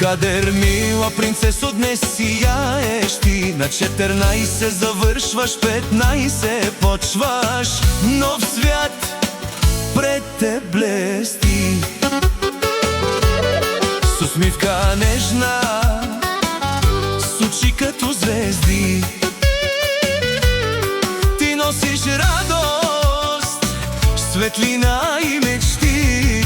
Кадер, мила принцесо, днес сияеш ти. На 14 завършваш, 15 почваш. Нов свят пред те блести. С усмивка нежна, с очи като звезди. Ти носиш радост, светлина и мечти.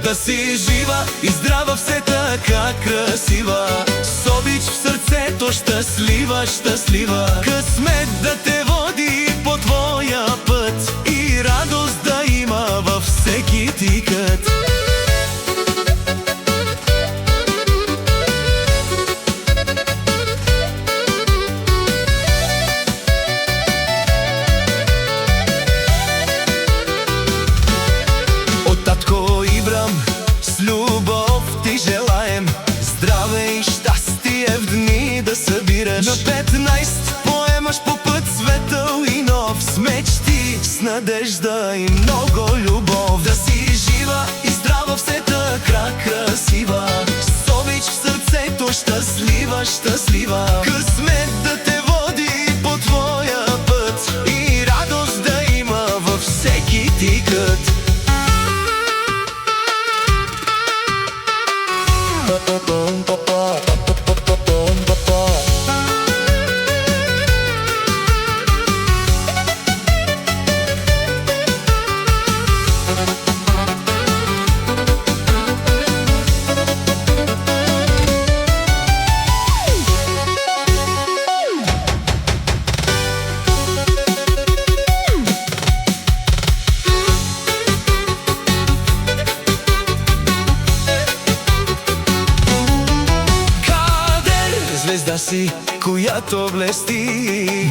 Да си жива и здрава, все така красива, с обич в сърцето, щастлива, щастлива. Късмет да те води по твоя път и радост да има във всеки ти кът. От татко Ибрам с любов ти желаем здраве и щастие в дни да събираш. На 15 поемаш по път светъл и нов, с мечти, с надежда и много любов. Да си жива и здрава, все така красива, с обич в сърцето, щастлива, щастлива. Късмет да те води по твоя път и радост да има във всеки ти кът. Звезда си, която блести,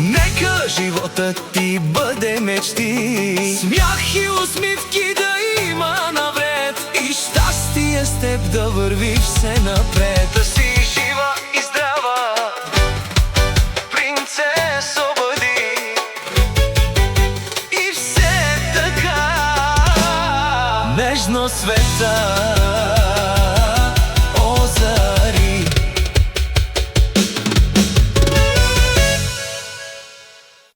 нека животът ти бъде мечти. Смях и усмивки да има навред и щастие с теб да върви все напред. Да си жива и здрава, принцесо бъди, и все така нежно света